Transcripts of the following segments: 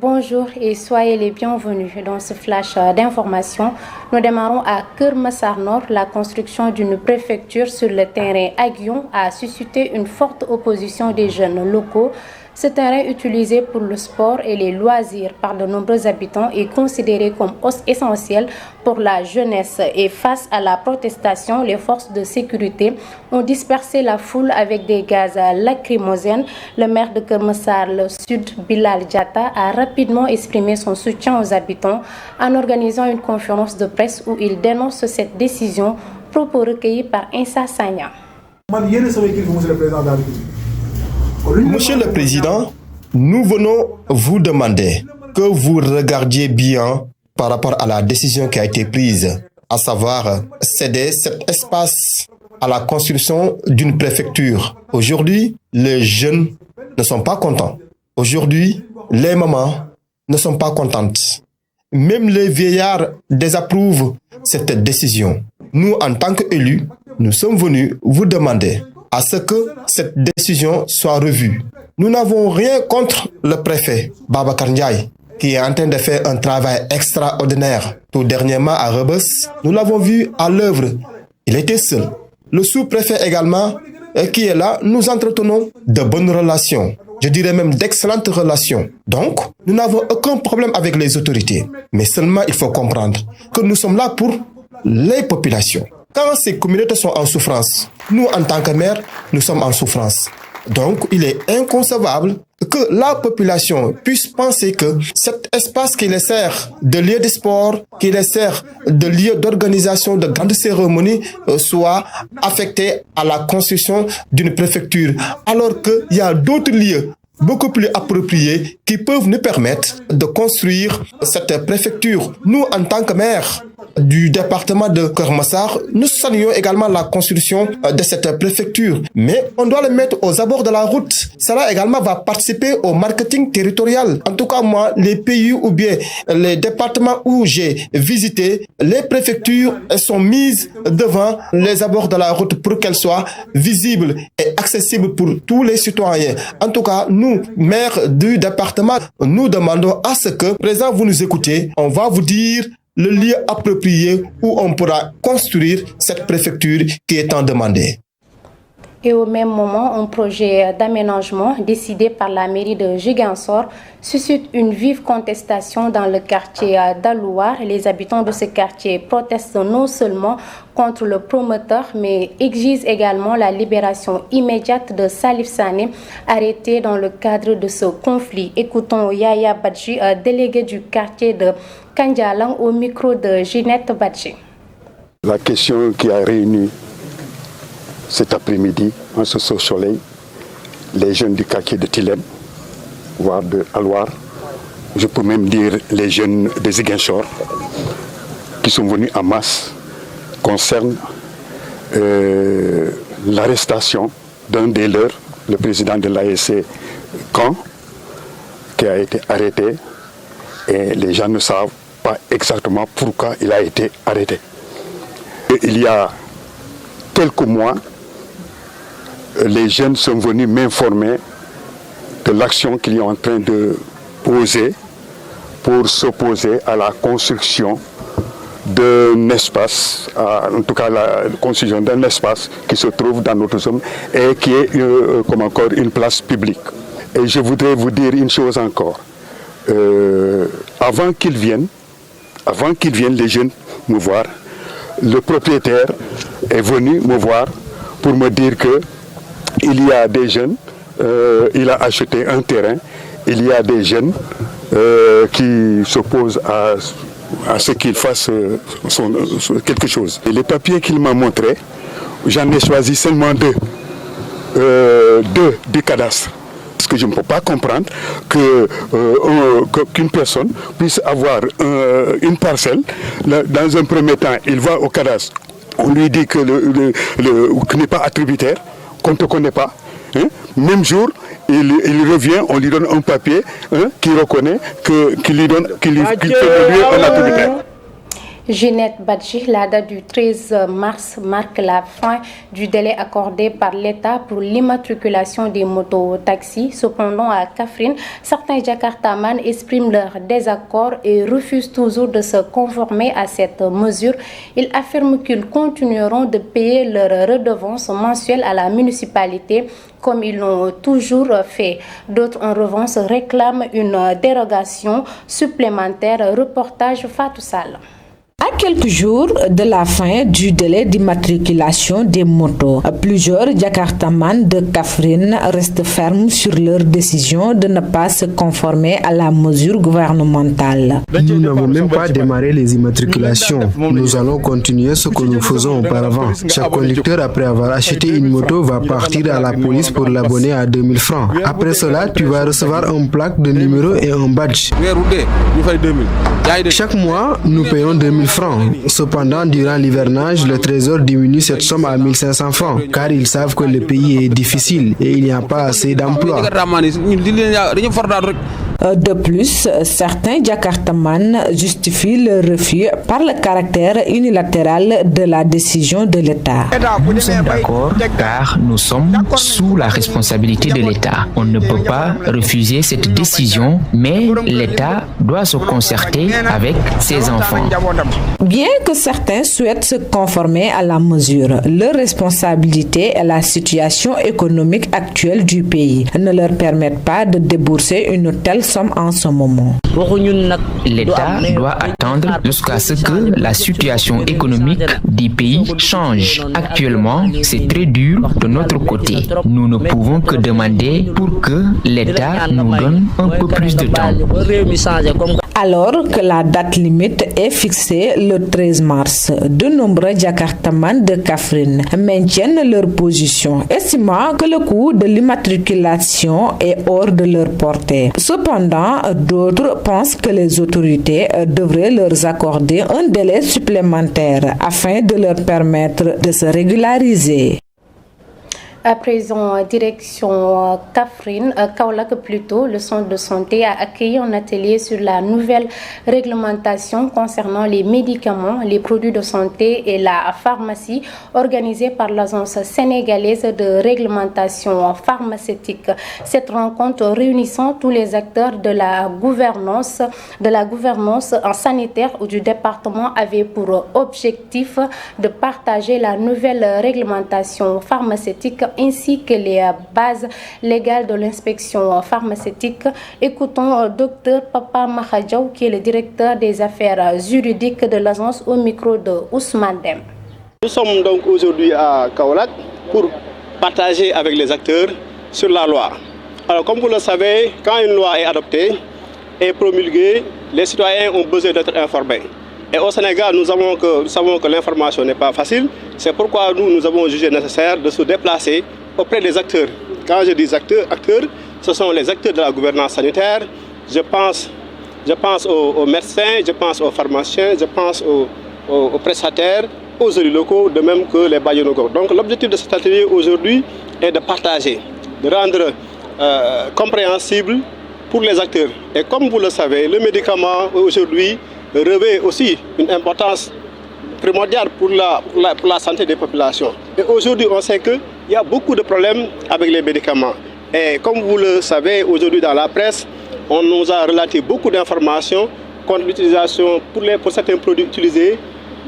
Bonjour et soyez les bienvenus dans ce flash d'information. Nous démarrons à Keur Massar Nord. La construction d'une préfecture sur le terrain Aguillon a suscité une forte opposition des jeunes locaux. Ce terrain utilisé pour le sport et les loisirs par de nombreux habitants est considéré comme essentiel pour la jeunesse. Et face à la protestation, les forces de sécurité ont dispersé la foule avec des gaz lacrymogènes. Le maire de Keur Massar le Sud, Bilal Diatta, a rapidement exprimé son soutien aux habitants en organisant une conférence de presse où il dénonce cette décision. Propos recueillis par Insa Sagna. Monsieur le Président, nous venons vous demander que vous regardiez bien par rapport à la décision qui a été prise, à savoir céder cet espace à la construction d'une préfecture. Aujourd'hui, les jeunes ne sont pas contents. Aujourd'hui, les mamans ne sont pas contentes. Même les vieillards désapprouvent cette décision. Nous, en tant qu'élus, nous sommes venus vous demander à ce que cette décision soit revue. Nous n'avons rien contre le préfet Babacar Ndiaye, qui est en train de faire un travail extraordinaire. Tout dernièrement à Rebeuss, nous l'avons vu à l'œuvre. Il était seul. Le sous-préfet également, qui est là, nous entretenons de bonnes relations. Je dirais même d'excellentes relations. Donc, nous n'avons aucun problème avec les autorités. Mais seulement, il faut comprendre que nous sommes là pour les populations. Quand ces communautés sont en souffrance, nous, en tant que maire, nous sommes en souffrance. Donc, il est inconcevable que la population puisse penser que cet espace qui les sert de lieu de sport, qui les sert de lieu d'organisation de grandes cérémonies, soit affecté à la construction d'une préfecture, alors qu'il y a d'autres lieux beaucoup plus appropriés qui peuvent nous permettre de construire cette préfecture. Nous, en tant que maire du département de Keur Massar, nous saluons également la construction de cette préfecture, mais on doit le mettre aux abords de la route. Cela également va participer au marketing territorial. En tout cas, moi, les pays ou bien les départements où j'ai visité, les préfectures sont mises devant les abords de la route pour qu'elles soient visibles et accessibles pour tous les citoyens. En tout cas, nous, maires du département, nous demandons à ce que, présent, vous nous écoutez, on va vous dire le lieu approprié où on pourra construire cette préfecture qui est en demandée. Et au même moment, un projet d'aménagement décidé par la mairie de Ziguinchor suscite une vive contestation dans le quartier d'Alouar. Les habitants de ce quartier protestent non seulement contre le promoteur, mais exigent également la libération immédiate de Salif Sané, arrêté dans le cadre de ce conflit. Écoutons Yaya Badji, délégué du quartier de Kandjalang, au micro de Ginette Badji. La question qui a réuni cet après-midi, en ce soleil, les jeunes du quartier de Tilem, voire de Alouar, je peux même dire les jeunes de Ziguinchor, qui sont venus en masse, concerne l'arrestation d'un des leurs, le président de l'ASC Caen, qui a été arrêté, et les gens ne savent pas exactement pourquoi il a été arrêté. Et il y a quelques mois, les jeunes sont venus m'informer de l'action qu'ils sont en train de poser pour s'opposer à la construction d'un espace, en tout cas la construction d'un espace qui se trouve dans notre zone et qui est comme encore une place publique. Et je voudrais vous dire une chose encore. Avant qu'ils viennent, les jeunes me voir, le propriétaire est venu me voir pour me dire que il y a des jeunes, il a acheté un terrain, il y a des jeunes qui s'opposent à ce qu'il fasse quelque chose. Et les papiers qu'il m'a montrés, j'en ai choisi seulement deux du cadastre. Parce que je ne peux pas comprendre qu'une personne puisse avoir une parcelle. Dans un premier temps, il va au cadastre. On lui dit que qu'il n'est pas attributaire, qu'on ne te connaît pas. Hein? Même jour, il revient, on lui donne un papier qui reconnaît qu'il fait de lui un attributaire. Ginette Badji, la date du 13 mars marque la fin du délai accordé par l'État pour l'immatriculation des motos-taxis. Cependant, à Kaffrine, certains Jakartaman expriment leur désaccord et refusent toujours de se conformer à cette mesure. Ils affirment qu'ils continueront de payer leur redevance mensuelle à la municipalité comme ils l'ont toujours fait. D'autres, en revanche, réclament une dérogation supplémentaire. Reportage Fatou Sall. À quelques jours de la fin du délai d'immatriculation des motos, plusieurs Jakartaman de Kaffrine restent fermes sur leur décision de ne pas se conformer à la mesure gouvernementale. Nous n'avons même pas démarré les immatriculations. Nous allons continuer ce que nous faisons auparavant. Chaque conducteur, après avoir acheté une moto, va partir à la police pour l'abonner à 2000 francs. Après cela, tu vas recevoir une plaque de numéro et un badge. Chaque mois, nous payons 2000 francs. Cependant, durant l'hivernage, le Trésor diminue cette somme à 1500 francs, car ils savent que le pays est difficile et il n'y a pas assez d'emplois. De plus, certains Jakartaman justifient le refus par le caractère unilatéral de la décision de l'État. Nous sommes d'accord car nous sommes sous la responsabilité de l'État. On ne peut pas refuser cette décision, mais l'État doit se concerter avec ses enfants. Bien que certains souhaitent se conformer à la mesure, leur responsabilité et la situation économique actuelle du pays ne leur permettent pas de débourser une telle somme en ce moment. L'État doit attendre jusqu'à ce que la situation économique du pays change. Actuellement, c'est très dur de notre côté. Nous ne pouvons que demander pour que l'État nous donne un peu plus de temps. Alors que la date limite est fixée le 13 mars, de nombreux Jakartaman de Kaffrine maintiennent leur position, estimant que le coût de l'immatriculation est hors de leur portée. Cependant, d'autres pensent que les autorités devraient leur accorder un délai supplémentaire afin de leur permettre de se régulariser. À présent, direction Kaffrine, Kaolack plutôt, le centre de santé a accueilli un atelier sur la nouvelle réglementation concernant les médicaments, les produits de santé et la pharmacie organisée par l'Agence sénégalaise de réglementation pharmaceutique. Cette rencontre réunissant tous les acteurs de la gouvernance sanitaire ou du département avait pour objectif de partager la nouvelle réglementation pharmaceutique ainsi que les bases légales de l'inspection pharmaceutique. Écoutons Dr Papa Mahadjaou, qui est le directeur des affaires juridiques de l'agence, au micro de Ousmane Dem. Nous sommes donc aujourd'hui à Kaolack pour partager avec les acteurs sur la loi. Alors, comme vous le savez, quand une loi est adoptée et promulguée, les citoyens ont besoin d'être informés. Et au Sénégal, nous savons que l'information n'est pas facile. C'est pourquoi nous avons jugé nécessaire de se déplacer auprès des acteurs. Quand je dis acteurs, ce sont les acteurs de la gouvernance sanitaire. Je pense aux médecins, je pense aux pharmaciens, je pense aux prestataires, aux élus locaux, de même que les bailleurs locaux. Donc l'objectif de cet atelier aujourd'hui est de partager, de rendre compréhensible pour les acteurs. Et comme vous le savez, le médicament aujourd'hui revêt aussi une importance primordiale pour la santé des populations. Et aujourd'hui, on sait qu'il y a beaucoup de problèmes avec les médicaments. Et comme vous le savez, aujourd'hui dans la presse, on nous a relaté beaucoup d'informations contre l'utilisation pour certains produits utilisés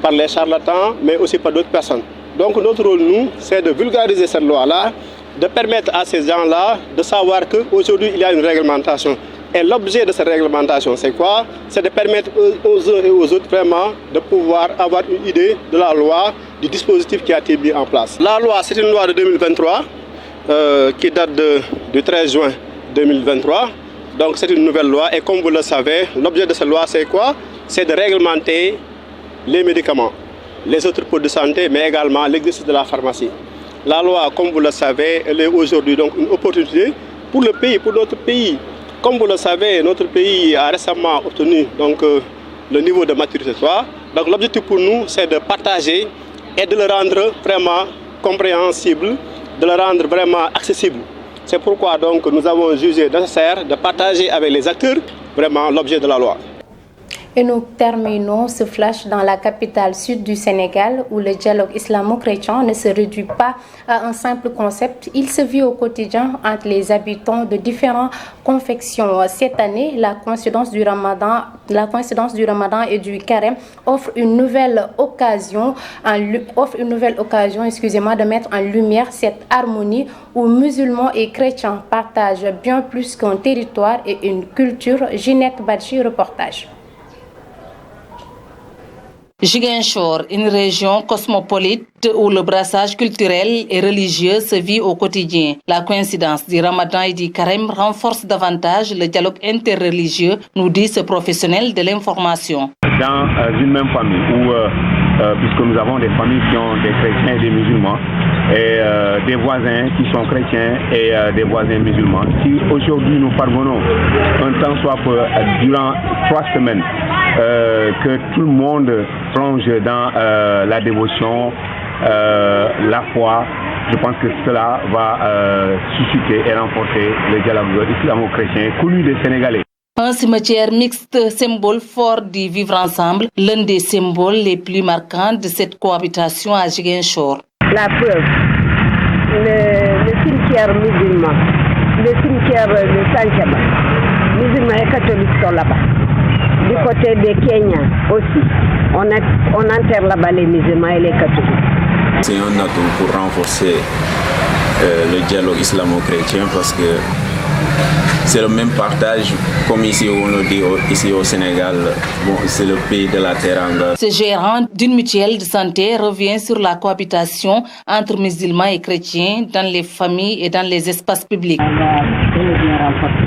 par les charlatans, mais aussi par d'autres personnes. Donc notre rôle, nous, c'est de vulgariser cette loi-là, de permettre à ces gens-là de savoir qu'aujourd'hui, il y a une réglementation. Et l'objet de cette réglementation, c'est quoi? C'est de permettre aux uns et aux autres vraiment de pouvoir avoir une idée de la loi, du dispositif qui a été mis en place. La loi, c'est une loi de 2023 qui date du 13 juin 2023. Donc c'est une nouvelle loi et comme vous le savez, l'objet de cette loi, c'est quoi? C'est de réglementer les médicaments, les autres produits de santé, mais également l'exercice de la pharmacie. La loi, comme vous le savez, elle est aujourd'hui donc une opportunité pour le pays, pour notre pays. Comme vous le savez, notre pays a récemment obtenu donc, le niveau de maturité 3. Donc l'objectif pour nous, c'est de partager et de le rendre vraiment compréhensible, de le rendre vraiment accessible. C'est pourquoi donc, nous avons jugé nécessaire de partager avec les acteurs vraiment l'objet de la loi. Et nous terminons ce flash dans la capitale sud du Sénégal où le dialogue islamo-chrétien ne se réduit pas à un simple concept. Il se vit au quotidien entre les habitants de différentes confessions. Cette année, la coïncidence du Ramadan et du Carême offre une nouvelle occasion, de mettre en lumière cette harmonie où musulmans et chrétiens partagent bien plus qu'un territoire et une culture. Ginette Badji, reportage. Ziguinchor, une région cosmopolite où le brassage culturel et religieux se vit au quotidien. La coïncidence du Ramadan et du Carême renforce davantage le dialogue interreligieux, nous dit ce professionnel de l'information. Dans une même famille, puisque nous avons des familles qui ont des chrétiens et des musulmans, et des voisins qui sont chrétiens et des voisins musulmans, si aujourd'hui nous parvenons, un temps soit durant 3 semaines, que tout le monde plonge dans la dévotion, la foi, je pense que cela va susciter et renforcer le dialogue islamo-chrétien connu des Sénégalais. Un cimetière mixte, symbole fort du vivre ensemble, l'un des symboles les plus marquants de cette cohabitation à Ziguinchor. La preuve, le cimetière musulman, le cimetière de Sanchaba, musulmans et catholiques sont là-bas. Du côté des Kenyans aussi, on enterre là-bas les musulmans et les catholiques. C'est un atout pour renforcer le dialogue islamo-chrétien parce que c'est le même partage, comme ici on le dit ici au Sénégal, c'est le pays de la teranga. Ce gérant d'une mutuelle de santé revient sur la cohabitation entre musulmans et chrétiens dans les familles et dans les espaces publics. On va très bien renforcer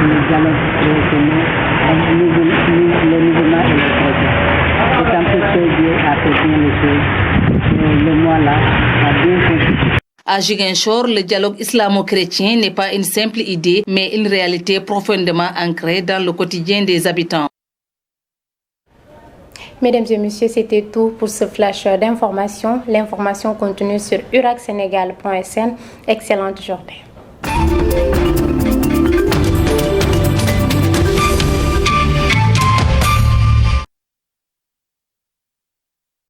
le dialogue entre les musulmans et les chrétiens. D'autant plus que Dieu a fait bien les choses. Le mois-là a bien compris. À Ziguinchor, le dialogue islamo-chrétien n'est pas une simple idée, mais une réalité profondément ancrée dans le quotidien des habitants. Mesdames et messieurs, c'était tout pour ce flash d'information. L'information continue sur uracsenegal.sn. Excellente journée.